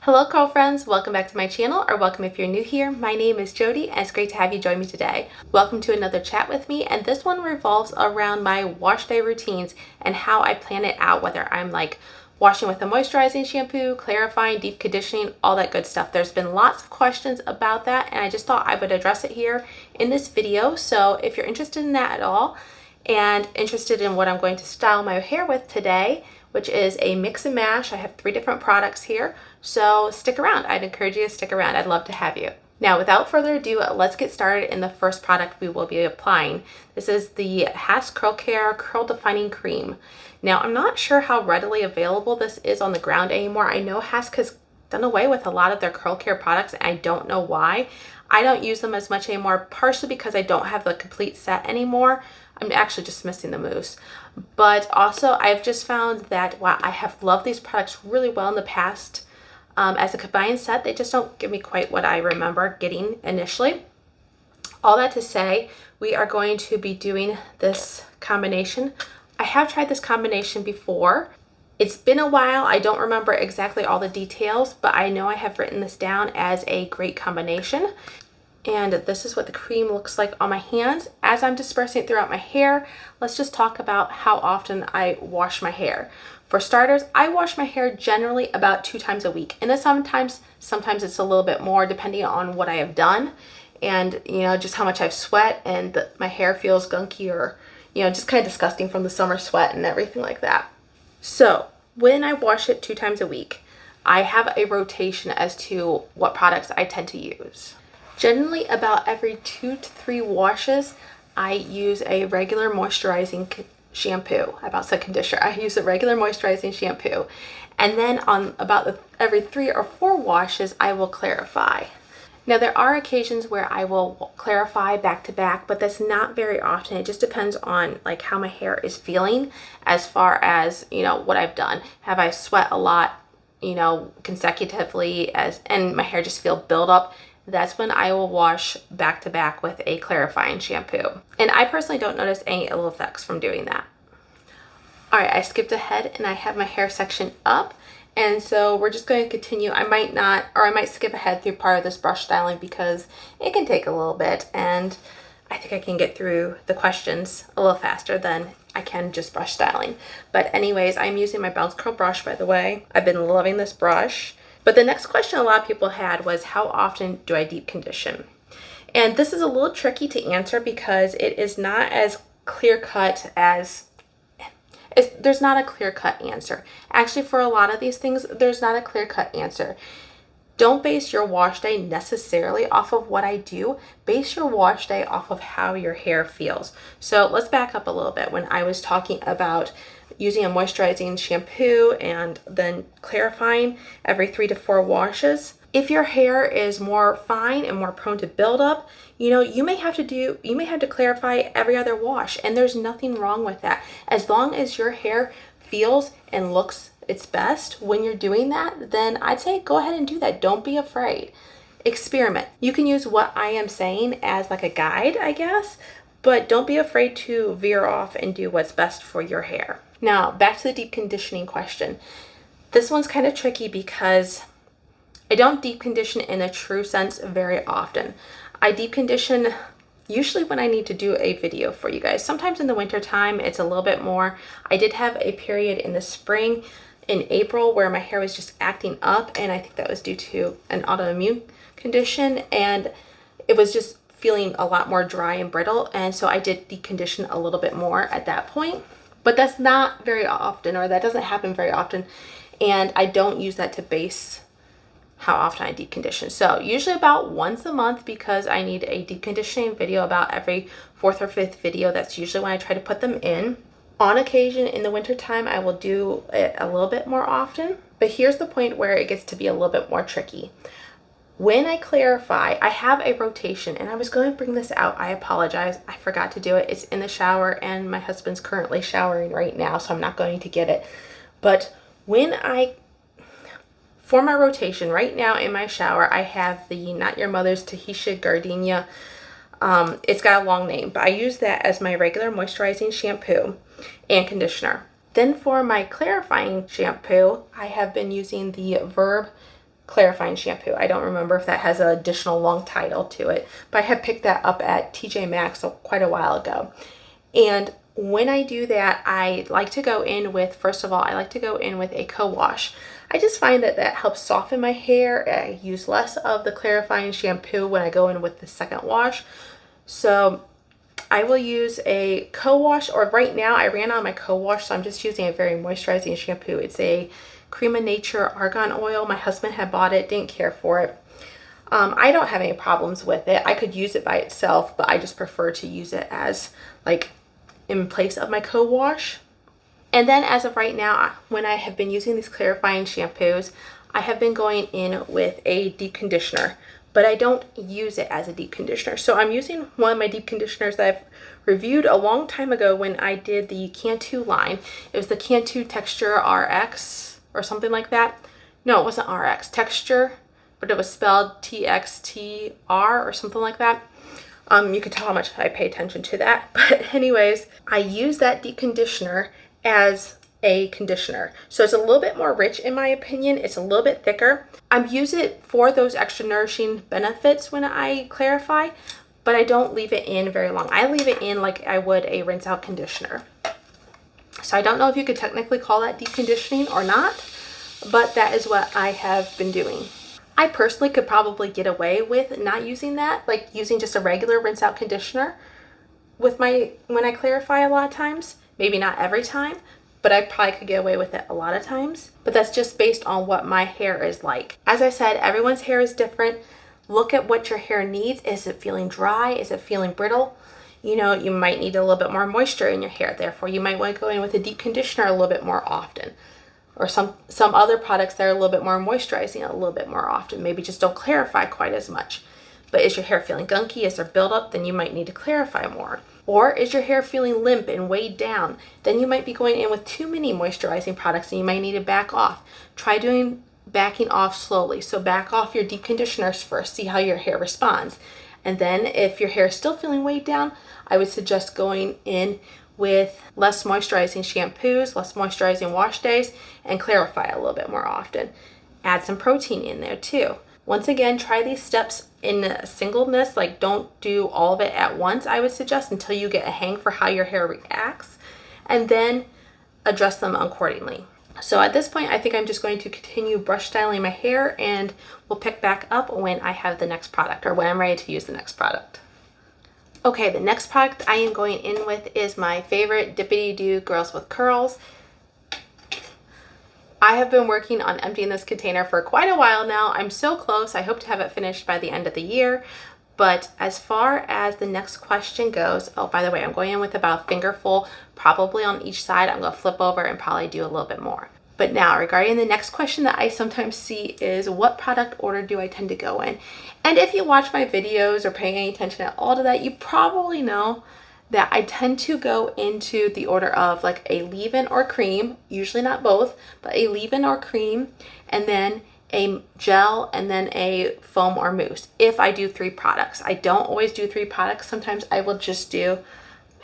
Hello curl friends, welcome back to my channel, or welcome if you're new here. My name is Jody and it's great to have you join me today. Welcome to another chat with me, and this one revolves around my wash day routines and how I plan it out, whether I'm like washing with a moisturizing shampoo, clarifying, deep conditioning, all that good stuff. There's been lots of questions about that and I just thought I would address it here in this video. So if you're interested in that at all and interested in what I'm going to style my hair with today, which is a mix and mash. I have 3 different products here, so stick around. I'd encourage you to stick around. I'd love to have you. Now, without further ado, let's get started in the first product we will be applying. This is the Hask Curl Care Curl Defining Cream. Now, I'm not sure how readily available this is on the ground anymore. I know Hask has done away with a lot of their curl care products, and I don't know why. I don't use them as much anymore, partially because I don't have the complete set anymore. I'm actually just missing the mousse. But also, I've just found that while I have loved these products really well in the past, as a combined set, they just don't give me quite what I remember getting initially. All that to say, we are going to be doing this combination. I have tried this combination before. It's been a while. I don't remember exactly all the details, but I know I have written this down as a great combination. And this is what the cream looks like on my hands. As I'm dispersing it throughout my hair, let's just talk about how often I wash my hair. For starters, I wash my hair generally about 2 times a week. And then sometimes it's a little bit more depending on what I have done and, just how much I've sweat and my hair feels gunky or, just kind of disgusting from the summer sweat and everything like that. So when I wash it 2 times a week, I have a rotation as to what products I tend to use. Generally, about every 2 to 3 washes, I use a regular moisturizing shampoo. I about said conditioner. I use a regular moisturizing shampoo. And then on about every 3 or 4 washes, I will clarify. Now, there are occasions where I will clarify back to back, but that's not very often. It just depends on like how my hair is feeling as far as, what I've done. Have I sweat a lot, consecutively and my hair just feel build up? That's when I will wash back to back with a clarifying shampoo. And I personally don't notice any ill effects from doing that. All right, I skipped ahead and I have my hair section up. And so we're just going to continue. I might skip ahead through part of this brush styling because it can take a little bit. And I think I can get through the questions a little faster than I can just brush styling. But anyways, I'm using my bounce curl brush, by the way. I've been loving this brush. But the next question a lot of people had was, how often do I deep condition? And this is a little tricky to answer because it is not as clear-cut as, there's not a clear-cut answer. Actually, for a lot of these things, there's not a clear-cut answer. Don't base your wash day necessarily off of what I do. Base your wash day off of how your hair feels. So let's back up a little bit. When I was talking about using a moisturizing shampoo and then clarifying every 3 to 4 washes, if your hair is more fine and more prone to buildup, you may have to clarify every other wash, and there's nothing wrong with that. As long as your hair feels and looks its best when you're doing that, then I'd say go ahead and do that. Don't be afraid. Experiment. You can use what I am saying as like a guide, I guess, but don't be afraid to veer off and do what's best for your hair. Now, back to the deep conditioning question. This one's kind of tricky because I don't deep condition in a true sense very often. I deep condition usually when I need to do a video for you guys. Sometimes in the winter time, it's a little bit more. I did have a period in the spring in April where my hair was just acting up, and I think that was due to an autoimmune condition, and it was just feeling a lot more dry and brittle, and so I did deep condition a little bit more at that point. But that's not very often, or that doesn't happen very often, and I don't use that to base how often I deep condition. So usually about once a month, because I need a deep conditioning video about every 4th or 5th video. That's usually when I try to put them in. On occasion in the winter time, I will do it a little bit more often, but here's the point where it gets to be a little bit more tricky. When I clarify, I have a rotation, and I was going to bring this out. I apologize. I forgot to do it. It's in the shower, and my husband's currently showering right now, so I'm not going to get it. But for my rotation right now in my shower, I have the Not Your Mother's Tahitian Gardenia. It's got a long name, but I use that as my regular moisturizing shampoo and conditioner. Then for my clarifying shampoo, I have been using the Verb clarifying shampoo. I don't remember if that has an additional long title to it, but I had picked that up at TJ Maxx quite a while ago. And when I do that, I like to go in with, first of all, I like to go in with a co-wash. I just find that that helps soften my hair. I use less of the clarifying shampoo when I go in with the second wash. So I will use a co-wash, or right now I ran out of my co-wash, so I'm just using a very moisturizing shampoo. It's a Cream of Nature argan oil. My husband had bought it, didn't care for it. I don't have any problems with it. I could use it by itself, but I just prefer to use it as like in place of my co-wash. And then as of right now, when I have been using these clarifying shampoos, I have been going in with a deep conditioner, but I don't use it as a deep conditioner. So I'm using one of my deep conditioners that I've reviewed a long time ago when I did the Cantu line. It was the Cantu Texture RX or something like that. No, it wasn't RX, Texture, but it was spelled TXTR or something like that. You can tell how much I pay attention to that. But anyways, I use that deep conditioner as a conditioner. So it's a little bit more rich in my opinion. It's a little bit thicker. I use it for those extra nourishing benefits when I clarify, but I don't leave it in very long. I leave it in like I would a rinse out conditioner. So I don't know if you could technically call that deep conditioning or not, but that is what I have been doing. I personally could probably get away with not using that, like using just a regular rinse out conditioner with when I clarify a lot of times. Maybe not every time, but I probably could get away with it a lot of times. But that's just based on what my hair is like. As I said, everyone's hair is different. Look at what your hair needs. Is it feeling dry? Is it feeling brittle? You know, you might need a little bit more moisture in your hair. Therefore, you might want to go in with a deep conditioner a little bit more often. Or some other products that are a little bit more moisturizing a little bit more often. Maybe just don't clarify quite as much. But is your hair feeling gunky? Is there buildup? Then you might need to clarify more. Or is your hair feeling limp and weighed down? Then you might be going in with too many moisturizing products and you might need to back off. Try backing off slowly. So back off your deep conditioners first. See how your hair responds. And then if your hair is still feeling weighed down, I would suggest going in with less moisturizing shampoos, less moisturizing wash days, and clarify a little bit more often. Add some protein in there too. Once again, try these steps in singleness, like don't do all of it at once, I would suggest, until you get a hang for how your hair reacts, and then adjust them accordingly. So at this point, I think I'm just going to continue brush styling my hair, and we'll pick back up when I have the next product, or when I'm ready to use the next product. Okay, the next product I am going in with is my favorite Dippity Doo Girls with Curls. I have been working on emptying this container for quite a while now. I'm so close. I hope to have it finished by the end of the year. But as far as the next question goes, oh, by the way, I'm going in with about a fingerful, probably on each side. I'm going to flip over and probably do a little bit more. But now, regarding the next question that I sometimes see is, what product order do I tend to go in? And if you watch my videos or paying any attention at all to that, you probably know that I tend to go into the order of like a leave-in or cream, usually not both, but a leave-in or cream, and then a gel, and then a foam or mousse. If I do 3 products, I don't always do 3 products. Sometimes I will just do,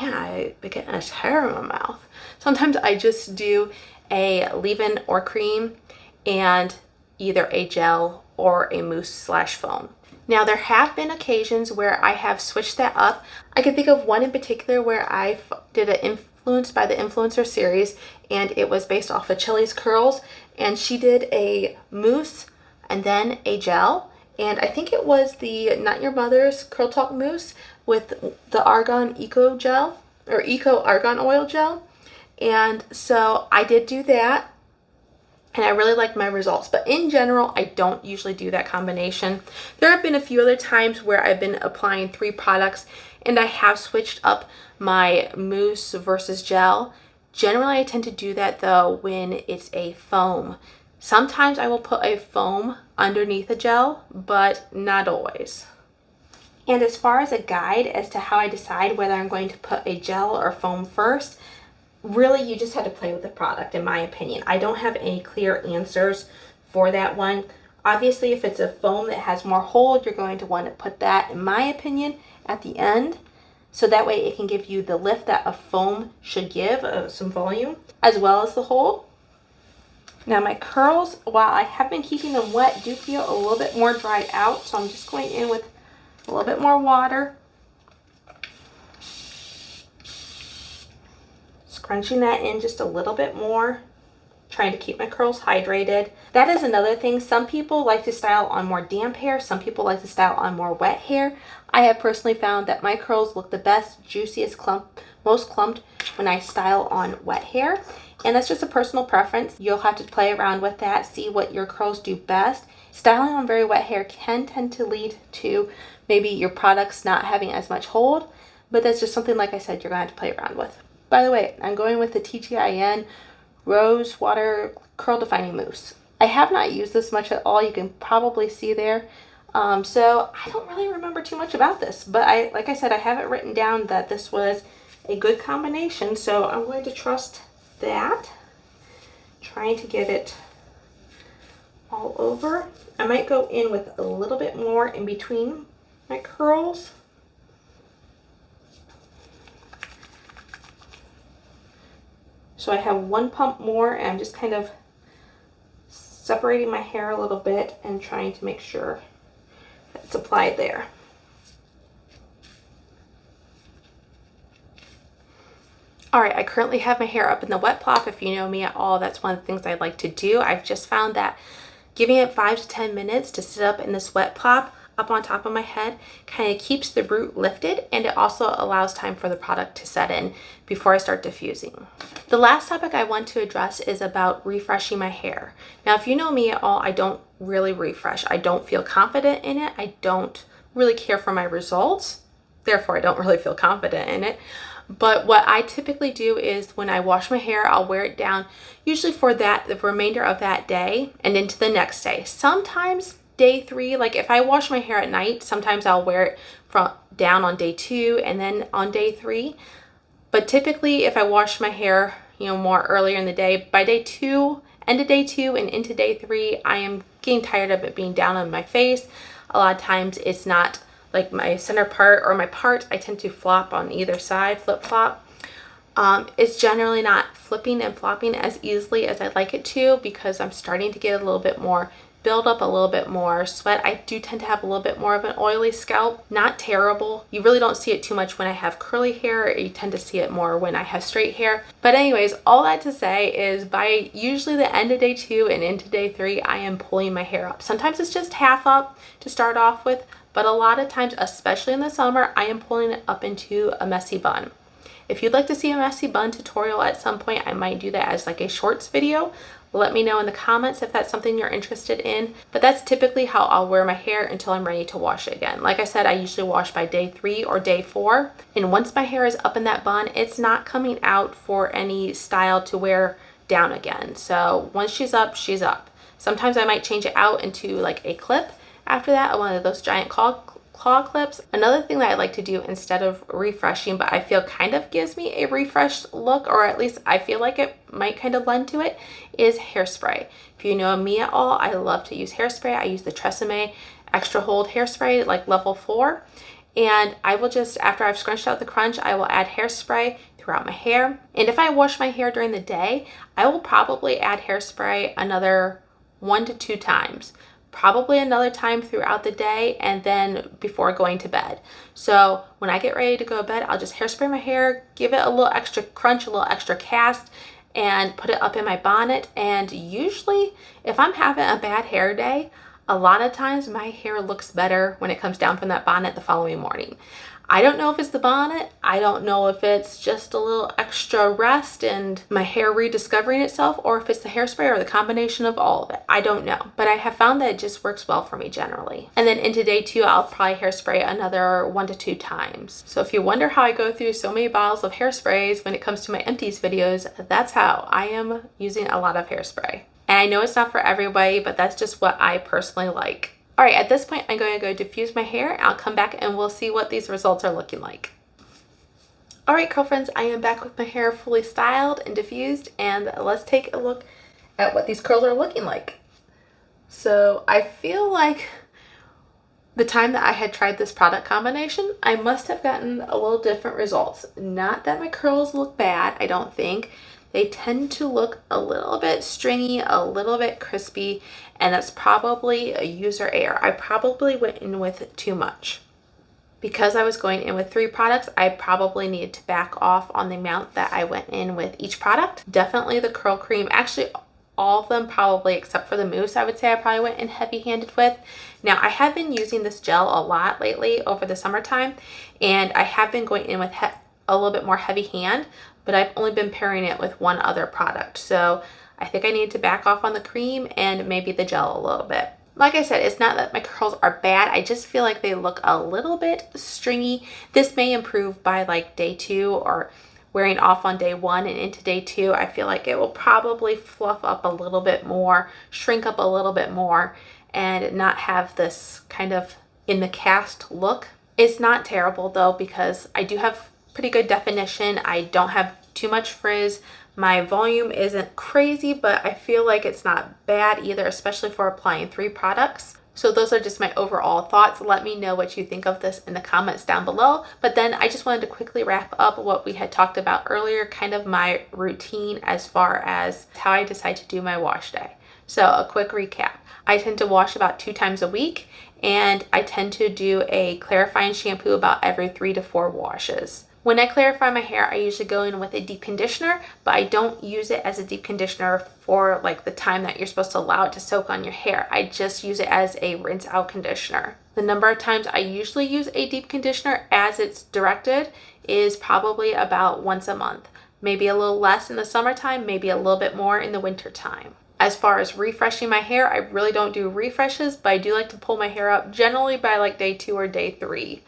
man, I've been getting a hair in my mouth. Sometimes I just do a leave-in or cream and either a gel or a mousse / foam. Now, there have been occasions where I have switched that up. I can think of one in particular where I did an Influenced by the Influencer series, and it was based off of Chili's Curls, and she did a mousse and then a gel, and I think it was the Not Your Mother's Curl Talk mousse with the Argan Eco Gel, or Eco Argan Oil Gel, and so I did do that. And I really like my results. But in general, I don't usually do that combination. There have been a few other times where I've been applying 3 products and I have switched up my mousse versus gel. Generally, I tend to do that though when it's a foam. Sometimes I will put a foam underneath a gel, but not always. And as far as a guide as to how I decide whether I'm going to put a gel or foam first, really, you just have to play with the product, in my opinion. I don't have any clear answers for that one. Obviously, if it's a foam that has more hold, you're going to want to put that, in my opinion, at the end. So that way it can give you the lift that a foam should give, some volume, as well as the hold. Now my curls, while I have been keeping them wet, do feel a little bit more dried out. So I'm just going in with a little bit more water. Scrunching that in just a little bit more. Trying to keep my curls hydrated. That is another thing. Some people like to style on more damp hair. Some people like to style on more wet hair. I have personally found that my curls look the best, juiciest, most clumped when I style on wet hair. And that's just a personal preference. You'll have to play around with that, see what your curls do best. Styling on very wet hair can tend to lead to maybe your products not having as much hold, but that's just something, like I said, you're going to have to play around with. By the way, I'm going with the TGIN Rose Water Curl Defining Mousse. I have not used this much at all. You can probably see there. So I don't really remember too much about this, but like I said, I have it written down that this was a good combination. So I'm going to trust that. Trying to get it all over. I might go in with a little bit more in between my curls. So I have one pump more, and I'm just kind of separating my hair a little bit and trying to make sure that it's applied there. All right, I currently have my hair up in the wet plop. If you know me at all, that's one of the things I like to do. I've just found that giving it 5 to 10 minutes to sit up in this wet plop up on top of my head kind of keeps the root lifted, and it also allows time for the product to set in before I start diffusing. The last topic I want to address is about refreshing my hair. Now, if you know me at all, I don't really refresh. I don't feel confident in it. I don't really care for my results. Therefore, I don't really feel confident in it. But what I typically do is when I wash my hair, I'll wear it down usually for the remainder of that day and into the next day. Sometimes day 3, like if I wash my hair at night, sometimes I'll wear it down on day 2 and then on day 3. But typically if I wash my hair, more earlier in the day, by day 2, end of day 2 and into day 3, I am getting tired of it being down on my face. A lot of times it's not like my center part or my part. I tend to flop on either side, flip flop. It's generally not flipping and flopping as easily as I'd like it to because I'm starting to get a little bit more build up, a little bit more sweat. I do tend to have a little bit more of an oily scalp. Not terrible. You really don't see it too much when I have curly hair. You tend to see it more when I have straight hair. But anyways, all that to say is by usually the end of day 2 and into day 3, I am pulling my hair up. Sometimes it's just half up to start off with, but a lot of times, especially in the summer, I am pulling it up into a messy bun. If you'd like to see a messy bun tutorial at some point, I might do that as like a shorts video. Let me know in the comments if that's something you're interested in. But that's typically how I'll wear my hair until I'm ready to wash it again. Like I said, I usually wash by day 3 or day 4. And once my hair is up in that bun, it's not coming out for any style to wear down again. So once she's up, she's up. Sometimes I might change it out into like a clip after that, one of those giant claw clips. Another thing that I like to do instead of refreshing, but I feel kind of gives me a refreshed look, or at least I feel like it might kind of lend to it, is hairspray. If you know me at all, I love to use hairspray. I use the Tresemme Extra Hold hairspray, like level 4. And I will just, after I've scrunched out the crunch, I will add hairspray throughout my hair. And if I wash my hair during the day, I will probably add hairspray another 1 to 2 times. Probably another time throughout the day and then before going to bed. So when I get ready to go to bed, I'll just hairspray my hair, give it a little extra crunch, a little extra cast, and put it up in my bonnet. And usually if I'm having a bad hair day, a lot of times my hair looks better when it comes down from that bonnet the following morning. I don't know if it's the bonnet. I don't know if it's just a little extra rest and my hair rediscovering itself, or if it's the hairspray or the combination of all of it. I don't know, but I have found that it just works well for me generally. And then into day 2, I'll probably hairspray another 1 to 2 times. So if you wonder how I go through so many bottles of hairsprays when it comes to my empties videos, that's how. I am using a lot of hairspray. And I know it's not for everybody, but that's just what I personally like. All right, at this point, I'm going to go diffuse my hair. I'll come back and we'll see what these results are looking like. All right, girlfriends, I am back with my hair fully styled and diffused, and let's take a look at what these curls are looking like. So I feel like the time that I had tried this product combination, I must have gotten a little different results. Not that my curls look bad, I don't think. they tend to look a little bit stringy, a little bit crispy, and that's probably a user error. I probably went in with too much. Because I was going in with 3 products, I probably needed to back off on the amount that I went in with each product. Definitely the curl cream, actually all of them probably except for the mousse, I would say I probably went in heavy-handed with. Now I have been using this gel a lot lately over the summertime, and I have been going in with a little bit more heavy hand, but I've only been pairing it with one other product. So I think I need to back off on the cream and maybe the gel a little bit. Like I said, it's not that my curls are bad. I just feel like they look a little bit stringy. This may improve by like day 2 or wearing off on day 1 and into day 2. I feel like it will probably fluff up a little bit more, shrink up a little bit more, and not have this kind of in the cast look. It's not terrible though, because I do have pretty good definition. I don't have too much frizz. My volume isn't crazy, but I feel like it's not bad either, especially for applying 3 products. So those are just my overall thoughts. Let me know what you think of this in the comments down below. But then I just wanted to quickly wrap up what we had talked about earlier, kind of my routine as far as how I decide to do my wash day. So a quick recap. I tend to wash about 2 times a week, and I tend to do a clarifying shampoo about every 3 to 4 washes. When I clarify my hair, I usually go in with a deep conditioner, but I don't use it as a deep conditioner for like the time that you're supposed to allow it to soak on your hair. I just use it as a rinse out conditioner. The number of times I usually use a deep conditioner as it's directed is probably about once a month. Maybe a little less in the summertime, maybe a little bit more in the winter time. As far as refreshing my hair, I really don't do refreshes, but I do like to pull my hair up generally by like day 2 or day 3.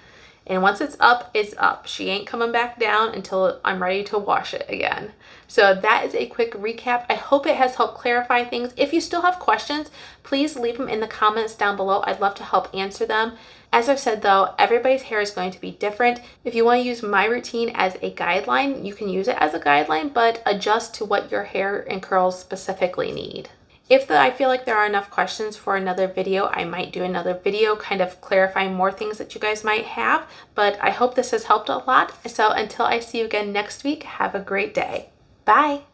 And once it's up, it's up. She ain't coming back down until I'm ready to wash it again. So that is a quick recap. I hope it has helped clarify things. If you still have questions, please leave them in the comments down below. I'd love to help answer them. As I've said though, everybody's hair is going to be different. If you want to use my routine as a guideline, you can use it as a guideline, but adjust to what your hair and curls specifically need. If I feel like there are enough questions for another video, I might do another video kind of clarifying more things that you guys might have, but I hope this has helped a lot. So until I see you again next week, have a great day. Bye.